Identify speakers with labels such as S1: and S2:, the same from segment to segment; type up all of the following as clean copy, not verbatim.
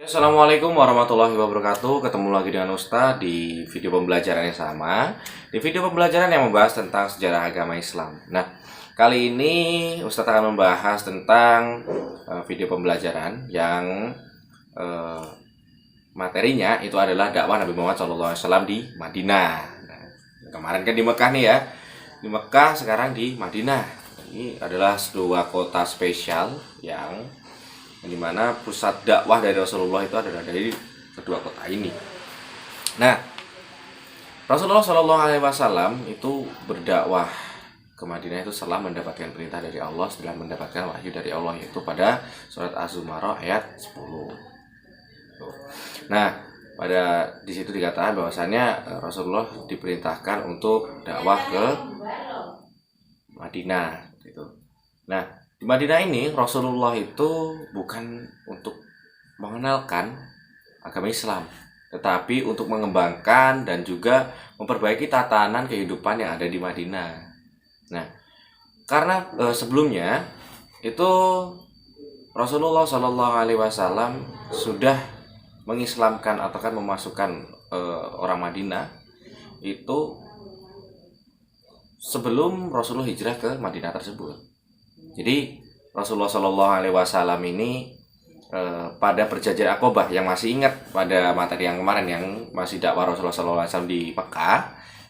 S1: Assalamualaikum warahmatullahi wabarakatuh. Ketemu lagi dengan Ustaz di video pembelajaran yang sama. Di video pembelajaran yang membahas tentang sejarah agama Islam. Nah, kali ini Ustaz akan membahas tentang video pembelajaran yang materinya itu adalah dakwah Nabi Muhammad SAW di Madinah. Nah, kemarin kan di Mekah nih ya. Di Mekah, sekarang di Madinah. Ini adalah sebuah kota spesial yang dimana pusat dakwah dari Rasulullah itu adalah dari kedua kota ini. Nah, Rasulullah Shallallahu Alaihi Wasallam itu berdakwah ke Madinah itu setelah mendapatkan perintah dari Allah, setelah mendapatkan wahyu dari Allah, yaitu pada surat Az-Zumar ayat 10. Nah, pada di situ dikatakan bahwasannya Rasulullah diperintahkan untuk dakwah ke Madinah gitu. Nah, di Madinah ini Rasulullah itu bukan untuk mengenalkan agama Islam, tetapi untuk mengembangkan dan juga memperbaiki tatanan kehidupan yang ada di Madinah. Nah, karena sebelumnya itu Rasulullah Shallallahu Alaihi Wasallam sudah mengislamkan atau kan memasukkan orang Madinah itu sebelum Rasulullah hijrah ke Madinah tersebut. Jadi Rasulullah Shallallahu Alaihi Wasallam ini pada perjanjian Aqobah, yang masih ingat pada materi yang kemarin yang masih dakwah Rasulullah Shallallahu Alaihi Wasallam di Mekah,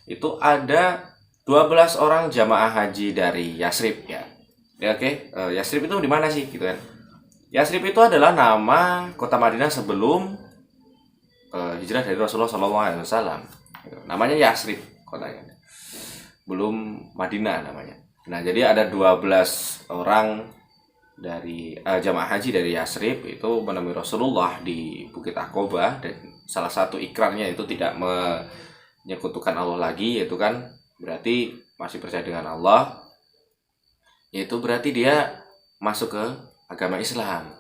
S1: itu ada 12 orang jamaah haji dari Yasrib ya. Ya oke. Yasrib itu di mana sih gitu kan? Yasrib itu adalah nama kota Madinah sebelum hijrah dari Rasulullah Shallallahu Alaihi Wasallam. Namanya Yasrib kotanya. Belum Madinah namanya. Nah, jadi ada 12 orang dari jamaah haji dari Yasrib itu menemui Rasulullah di Bukit Aqobah, dan salah satu ikrarnya itu tidak menyekutukan Allah lagi, yaitu kan berarti masih percaya dengan Allah, yaitu berarti dia masuk ke agama Islam,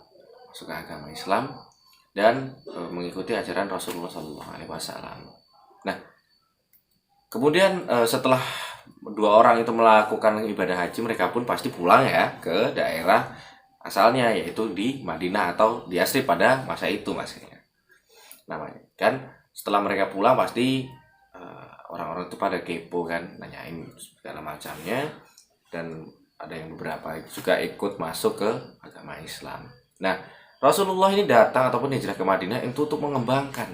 S1: dan mengikuti ajaran Rasulullah SAW. Nah, kemudian setelah dua orang itu melakukan ibadah haji, mereka pun pasti pulang ya ke daerah asalnya, yaitu di Madinah atau di Yasrib pada masa itu maksudnya namanya kan. Setelah mereka pulang pasti orang-orang itu pada kepo kan, nanyain segala macamnya, dan ada yang beberapa juga ikut masuk ke agama Islam. Nah, Rasulullah ini datang ataupun hijrah ke Madinah itu untuk mengembangkan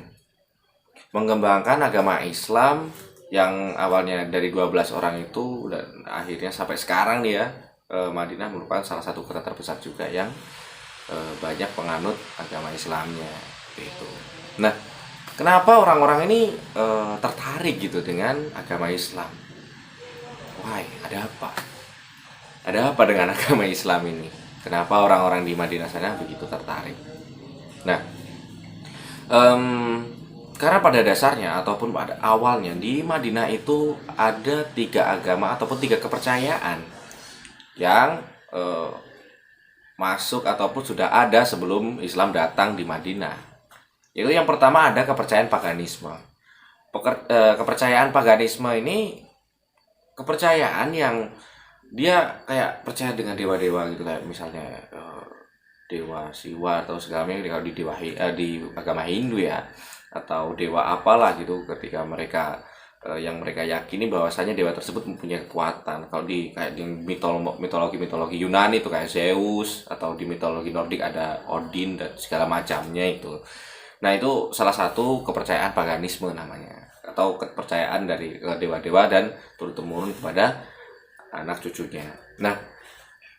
S1: agama Islam yang awalnya dari 12 orang itu, dan akhirnya sampai sekarang nih ya, Madinah merupakan salah satu kota terbesar juga yang banyak penganut agama Islamnya gitu. Nah, kenapa orang-orang ini tertarik gitu dengan agama Islam? Why? Ada apa? Ada apa dengan agama Islam ini? Kenapa orang-orang di Madinah sana begitu tertarik? Nah, karena pada dasarnya ataupun pada awalnya di Madinah itu ada 3 agama ataupun 3 kepercayaan yang masuk ataupun sudah ada sebelum Islam datang di Madinah. Itu yang pertama ada kepercayaan paganisme. Kepercayaan paganisme ini kepercayaan yang dia kayak percaya dengan dewa-dewa gitu, kayak misalnya dewa Siwa atau segala macam kalau di agama Hindu ya, atau dewa apalah gitu, ketika mereka yang mereka yakini bahwasanya dewa tersebut mempunyai kekuatan. Kalau di kayak di mitologi Yunani itu kayak Zeus, atau di mitologi Nordik ada Odin dan segala macamnya itu. Nah, itu salah satu kepercayaan paganisme namanya, atau kepercayaan dari dewa-dewa dan turun-temurun kepada anak cucunya. Nah,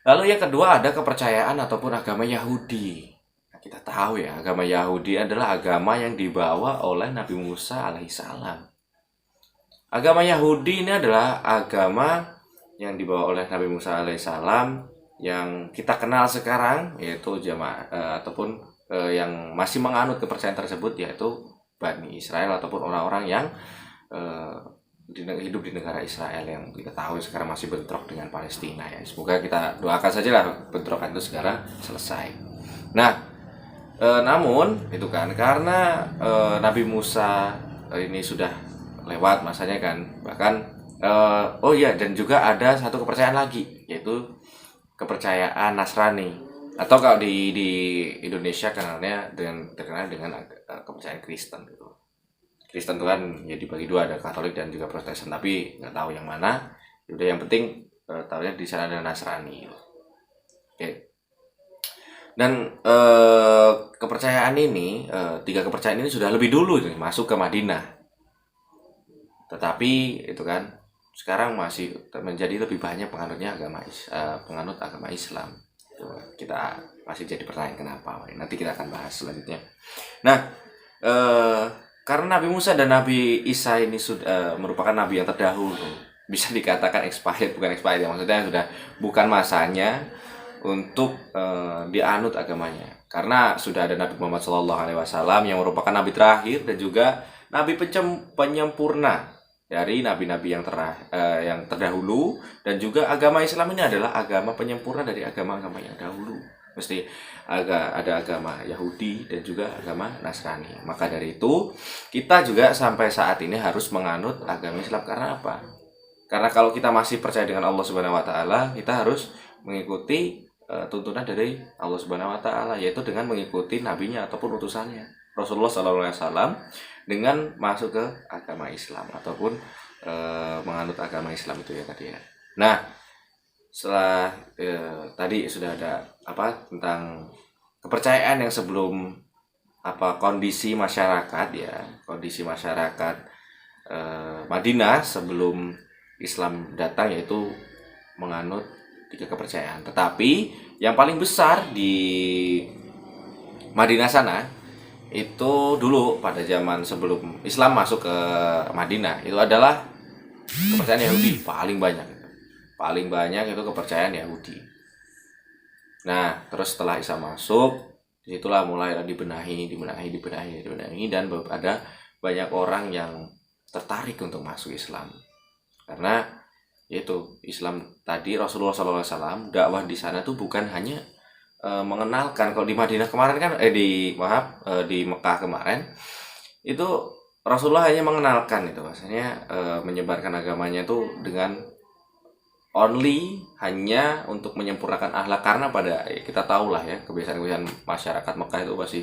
S1: lalu yang kedua ada kepercayaan ataupun agama Yahudi. Kita tahu ya, agama Yahudi adalah agama yang dibawa oleh Nabi Musa alaihissalam. Agama Yahudi ini adalah agama yang dibawa oleh Nabi Musa alaihissalam yang kita kenal sekarang, yaitu ataupun yang masih menganut kepercayaan tersebut, yaitu Bani Israel ataupun orang-orang yang hidup di negara Israel yang kita tahu sekarang masih bentrok dengan Palestina ya. Semoga kita doakan saja lah bentrokan itu segera selesai. Nah, namun itu kan karena Nabi Musa ini sudah lewat masanya kan, bahkan oh iya, dan juga ada satu kepercayaan lagi, yaitu kepercayaan Nasrani. Atau kalau di Indonesia terkenal dengan kepercayaan Kristen gitu. Kristen itu kan ya dibagi dua, ada Katolik dan juga Protestan, tapi nggak tahu yang mana. Udah yang penting tahunya di sana ada Nasrani gitu. Oke. Dan kepercayaan ini, tiga kepercayaan ini sudah lebih dulu nih, masuk ke Madinah. Tetapi itu kan sekarang masih menjadi lebih banyak penganut agama Islam. Itu kita masih jadi pertanyaan kenapa. Nanti kita akan bahas selanjutnya. Nah, karena Nabi Musa dan Nabi Isa ini sudah merupakan nabi yang terdahulu, bisa dikatakan expired, bukan expired ya, maksudnya sudah bukan masanya untuk dianut agamanya, karena sudah ada Nabi Muhammad SAW yang merupakan nabi terakhir dan juga nabi penyempurna dari nabi-nabi yang terdahulu, dan juga agama Islam ini adalah agama penyempurna dari agama-agama yang dahulu. Mesti ada agama Yahudi dan juga agama Nasrani. Maka dari itu kita juga sampai saat ini harus menganut agama Islam. Karena apa? Karena kalau kita masih percaya dengan Allah Subhanahu Wa Taala, kita harus mengikuti tuntunan dari Allah Subhanahu Wa Taala, yaitu dengan mengikuti nabinya ataupun utusannya Rasulullah SAW, dengan masuk ke agama Islam ataupun menganut agama Islam itu ya tadi ya. Nah, setelah tadi sudah ada tentang kepercayaan yang sebelum kondisi masyarakat Madinah sebelum Islam datang, yaitu menganut tiga kepercayaan. Tetapi yang paling besar di Madinah sana itu dulu pada zaman sebelum Islam masuk ke Madinah, itu adalah kepercayaan Yahudi. Paling banyak itu kepercayaan Yahudi. Nah, terus setelah Isa masuk, disitulah mulai dibenahi, dan ada banyak orang yang tertarik untuk masuk Islam. Karena yaitu Islam tadi, Rasulullah SAW dakwah di sana tuh bukan hanya mengenalkan. Kalau di Madinah kemarin kan di Mekah kemarin itu Rasulullah hanya mengenalkan, itu maksudnya menyebarkan agamanya itu dengan hanya untuk menyempurnakan akhlak. Karena kita tahu lah ya, kebiasaan masyarakat Mekah itu masih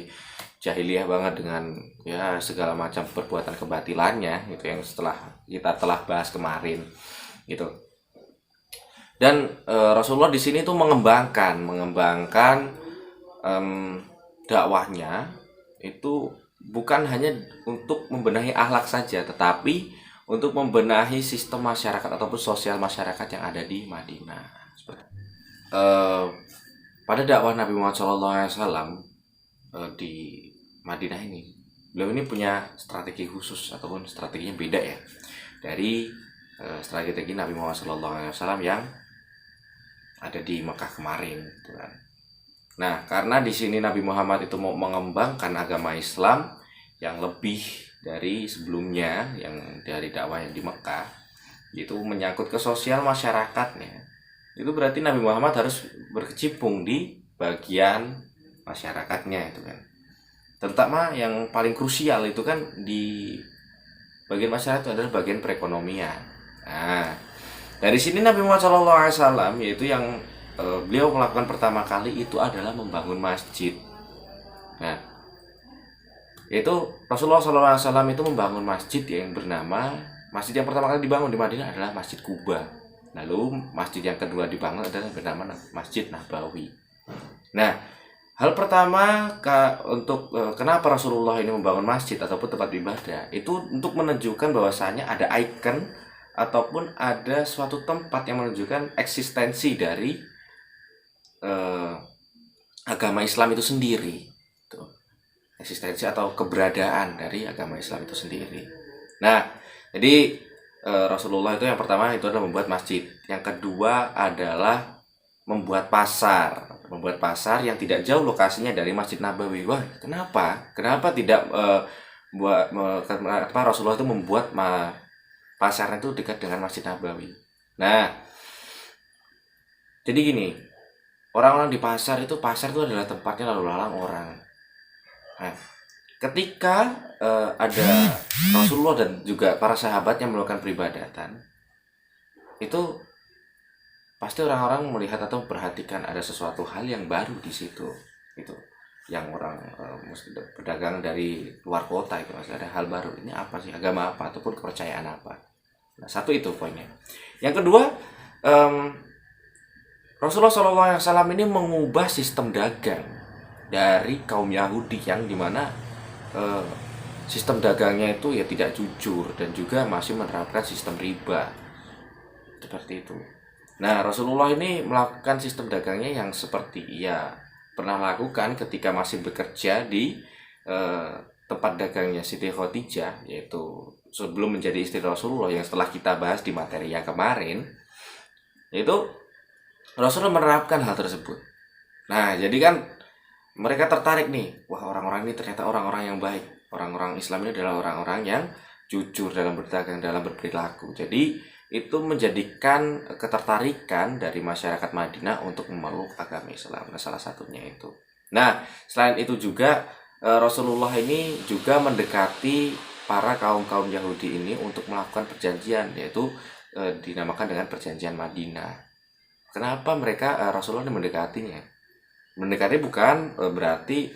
S1: jahiliyah banget dengan ya segala macam perbuatan kebatilannya, itu yang kita telah bahas kemarin gitu. Dan Rasulullah di sini tuh mengembangkan dakwahnya itu bukan hanya untuk membenahi akhlak saja, tetapi untuk membenahi sistem masyarakat ataupun sosial masyarakat yang ada di Madinah. Pada dakwah Nabi Muhammad SAW di Madinah ini, beliau ini punya strategi khusus ataupun strateginya beda ya dari strategi Nabi Muhammad SAW yang ada di Mekah kemarin, gitu kan. Nah, karena di sini Nabi Muhammad itu mau mengembangkan agama Islam yang lebih dari sebelumnya, yang dari dakwah yang di Mekah, itu menyangkut ke sosial masyarakatnya. Itu berarti Nabi Muhammad harus berkecimpung di bagian masyarakatnya itu kan. Terutama yang paling krusial itu kan di bagian masyarakat itu adalah bagian perekonomian. Nah, dari sini Nabi Muhammad SAW yaitu yang beliau melakukan pertama kali itu adalah membangun masjid. Nah, itu Rasulullah SAW itu membangun masjid yang masjid yang pertama kali dibangun di Madinah adalah Masjid Quba. Lalu masjid yang kedua dibangun adalah bernama Masjid Nabawi. Nah, hal pertama untuk kenapa Rasulullah ini membangun masjid ataupun tempat ibadah itu untuk menunjukkan bahwasanya ada ikon ataupun ada suatu tempat yang menunjukkan eksistensi dari agama Islam itu sendiri, eksistensi atau keberadaan dari agama Islam itu sendiri. Nah, jadi Rasulullah itu yang pertama itu adalah membuat masjid, yang kedua adalah membuat pasar yang tidak jauh lokasinya dari Masjid Nabawi. Wah, kenapa tidak kenapa Rasulullah itu membuat pasarnya itu dekat dengan Masjid Nabawi? Nah, jadi gini, orang-orang di pasar itu adalah tempatnya lalu lalang orang. Nah, ketika ada Rasulullah dan juga para sahabat yang melakukan peribadatan, itu pasti orang-orang melihat atau perhatikan ada sesuatu hal yang baru di situ gitu, yang orang mesti berdagang dari luar kota itu masih ada hal baru. Ini apa sih, agama apa ataupun kepercayaan apa. Nah, satu itu poinnya. Yang kedua, Rasulullah SAW ini mengubah sistem dagang dari kaum Yahudi yang dimana eh, sistem dagangnya itu ya tidak jujur dan juga masih menerapkan sistem riba seperti itu. Nah, Rasulullah ini melakukan sistem dagangnya yang seperti ia pernah lakukan ketika masih bekerja di tempat dagangnya Siti Khadijah, yaitu sebelum menjadi istri Rasulullah, yang setelah kita bahas di materi yang kemarin, yaitu Rasulullah menerapkan hal tersebut. Nah, jadi kan mereka tertarik nih, wah orang-orang ini ternyata orang-orang yang baik, orang-orang Islam ini adalah orang-orang yang jujur dalam berdagang, dalam berperilaku. Jadi itu menjadikan ketertarikan dari masyarakat Madinah untuk memeluk agama Islam. Nah, salah satunya itu. Nah, selain itu juga Rasulullah ini juga mendekati para kaum-kaum Yahudi ini untuk melakukan perjanjian, yaitu dinamakan dengan perjanjian Madinah. Kenapa mereka Rasulullah ini mendekatinya? Mendekati bukan berarti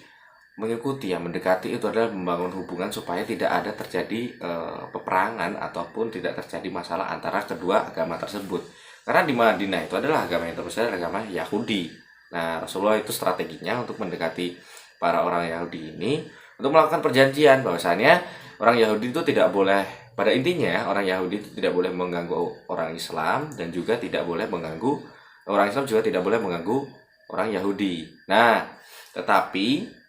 S1: mengikuti, ya mendekati itu adalah membangun hubungan supaya tidak ada terjadi peperangan ataupun tidak terjadi masalah antara kedua agama tersebut, karena di Madinah itu adalah agama yang terbesar, agama Yahudi. Nah, Rasulullah itu strateginya untuk mendekati para orang Yahudi ini untuk melakukan perjanjian bahwasanya orang Yahudi itu tidak boleh, pada intinya orang Yahudi itu tidak boleh mengganggu orang Islam dan juga tidak boleh mengganggu orang Islam, juga tidak boleh mengganggu orang Yahudi. Nah, tetapi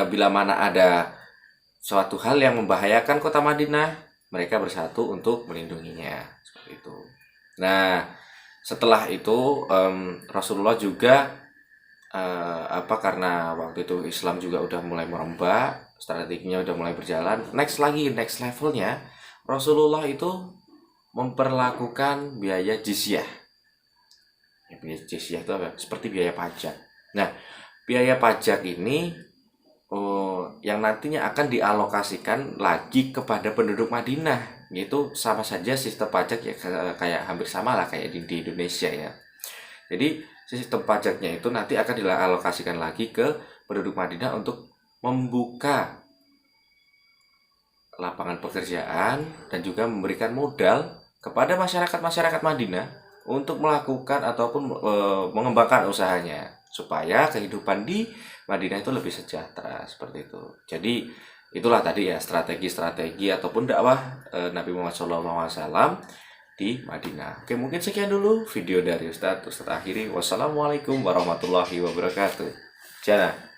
S1: bila mana ada suatu hal yang membahayakan kota Madinah, mereka bersatu untuk melindunginya, seperti itu. Nah, setelah itu Rasulullah juga karena waktu itu Islam juga udah mulai merombak, strateginya udah mulai berjalan. Next levelnya Rasulullah itu memperlakukan biaya jizyah. Ya, biaya jizyah itu apa? Seperti biaya pajak. Nah, biaya pajak ini yang nantinya akan dialokasikan lagi kepada penduduk Madinah, yaitu sama saja sistem pajak ya kayak hampir sama lah kayak di Indonesia ya. Jadi sistem pajaknya itu nanti akan dialokasikan lagi ke penduduk Madinah untuk membuka lapangan pekerjaan dan juga memberikan modal kepada masyarakat Madinah untuk melakukan ataupun mengembangkan usahanya supaya kehidupan di Madinah itu lebih sejahtera, seperti itu. Jadi itulah tadi ya strategi ataupun dakwah Nabi Muhammad SAW di Madinah. Oke, mungkin sekian dulu video dari Ustadz akhiri. Wassalamualaikum warahmatullahi wabarakatuh. Jana.